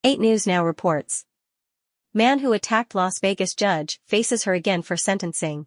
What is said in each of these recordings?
8 News Now reports. Man who attacked Las Vegas judge faces her again for sentencing.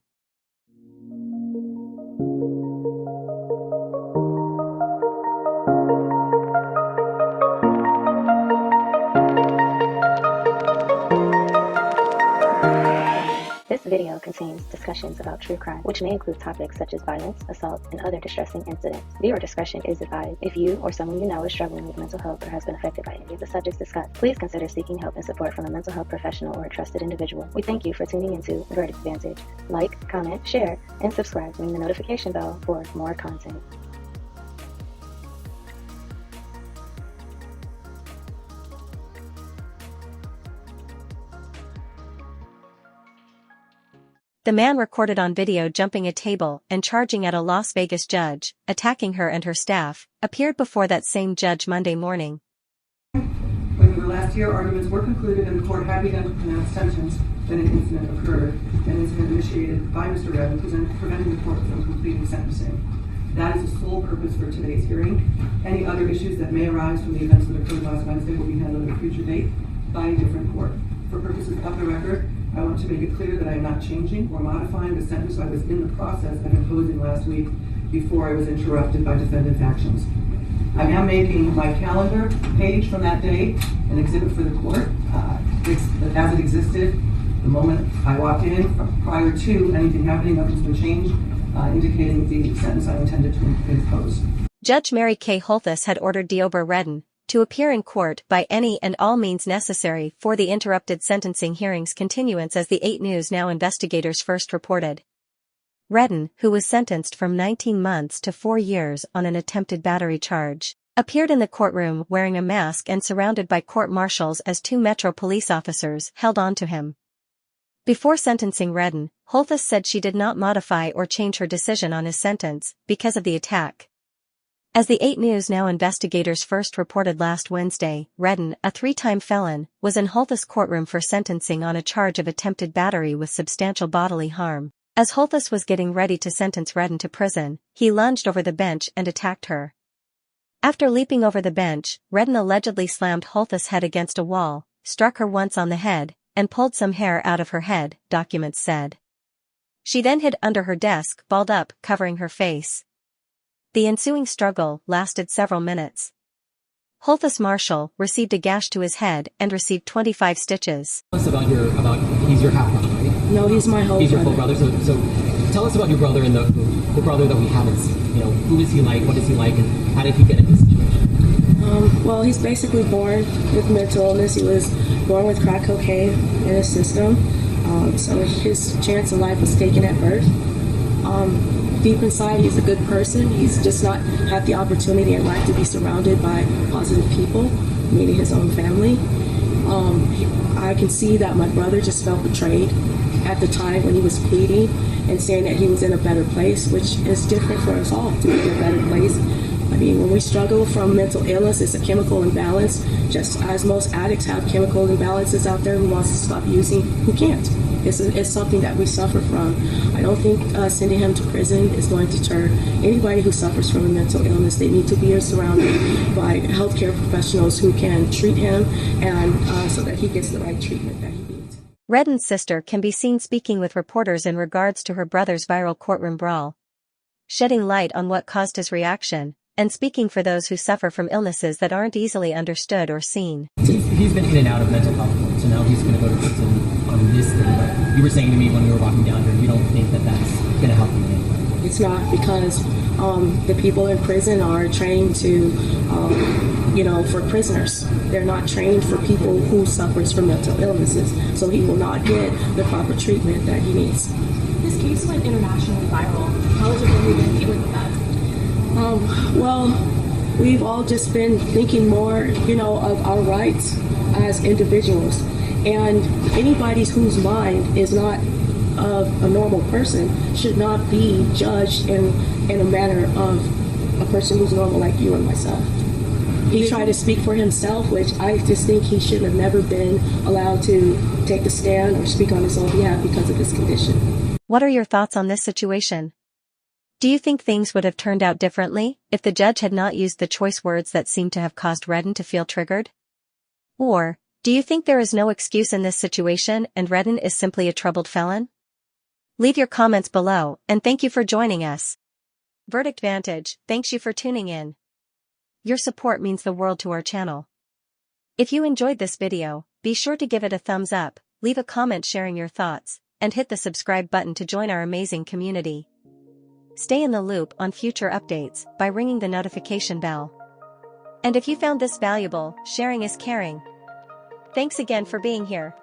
This video contains discussions about true crime, which may include topics such as violence, assault, and other distressing incidents. Viewer discretion is advised. If you or someone you know is struggling with mental health or has been affected by any of the subjects discussed, please consider seeking help and support from a mental health professional or a trusted individual. We thank you for tuning into VANTAGE. Like, comment, share, and subscribe. Ring the notification bell for more content. The man recorded on video jumping a table and charging at a Las Vegas judge, attacking her and her staff, appeared before that same judge Monday morning. When the last year arguments were concluded and the court had begun to pronounce sentence, then an incident occurred, an incident initiated by Mr. Redden, preventing the court from completing sentencing. That is the sole purpose for today's hearing. Any other issues that may arise from the events that occurred last Wednesday will be handled at a future date by a different court. For purposes of the record, I want to make it clear that I am not changing or modifying the sentence I was in the process of imposing last week before I was interrupted by defendant's actions. I am making my calendar page from that day an exhibit for the court as it existed the moment I walked in, prior to anything happening. Nothing's been changed, indicating the sentence I intended to impose. Judge Mary K. Holthus had ordered Deobra Redden to appear in court by any and all means necessary for the interrupted sentencing hearing's continuance, as the 8 News Now investigators first reported. Redden, who was sentenced from 19 months to 4 years on an attempted battery charge, appeared in the courtroom wearing a mask and surrounded by court marshals as 2 Metro police officers held on to him. Before sentencing Redden, Holthus said she did not modify or change her decision on his sentence because of the attack. As the 8 News Now investigators first reported last Wednesday, Redden, a 3-time felon, was in Holthus' courtroom for sentencing on a charge of attempted battery with substantial bodily harm. As Holthus was getting ready to sentence Redden to prison, he lunged over the bench and attacked her. After leaping over the bench, Redden allegedly slammed Holthus' head against a wall, struck her once on the head, and pulled some hair out of her head, documents said. She then hid under her desk, balled up, covering her face. The ensuing struggle lasted several minutes. Holthus Marshall received a gash to his head and received 25 stitches. Tell us about he's your half brother, right? No, he's my whole brother. He's your full brother. So tell us about your brother and the brother that we haven't seen. Who is he like? What is he like? And how did he get in this situation? Well, he's basically born with mental illness. He was born with crack cocaine in his system. So his chance of life was taken at birth. Deep inside, he's a good person. He's just not had the opportunity in life to be surrounded by positive people, meaning his own family. I can see that my brother just felt betrayed at the time when he was pleading and saying that he was in a better place, which is different for us all to be in a better place. I mean, when we struggle from mental illness, it's a chemical imbalance. Just as most addicts have chemical imbalances out there, who wants to stop using, who can't. It's something that we suffer from. I don't think sending him to prison is going to deter anybody who suffers from a mental illness. They need to be surrounded by healthcare professionals who can treat him and so that he gets the right treatment that he needs. Redden's sister can be seen speaking with reporters in regards to her brother's viral courtroom brawl, shedding light on what caused his reaction, and speaking for those who suffer from illnesses that aren't easily understood or seen. He's been in and out of mental health court, so now he's going to go to prison on this thing. But you were saying to me when we were walking down here, you don't think that that's going to help him in any way? It's not, because the people in prison are trained to, for prisoners. They're not trained for people who suffers from mental illnesses. So he will not get the proper treatment that he needs. This case went internationally viral. How has it been dealing with that? Well, we've all just been thinking more, of our rights as individuals. And anybody whose mind is not of a normal person should not be judged in a manner of a person who's normal like you and myself. He tried to speak for himself, which I just think he should have never been allowed to take a stand or speak on his own behalf because of his condition. What are your thoughts on this situation? Do you think things would have turned out differently if the judge had not used the choice words that seem to have caused Redden to feel triggered? Or Do you think there is no excuse in this situation and Redden is simply a troubled felon? Leave your comments below, and thank you for joining us. Verdict Vantage thanks you for tuning in. Your support means the world to our channel. If you enjoyed this video, be sure to give it a thumbs up, leave a comment sharing your thoughts, and hit the subscribe button to join our amazing community. Stay in the loop on future updates by ringing the notification bell. And if you found this valuable, sharing is caring. Thanks again for being here.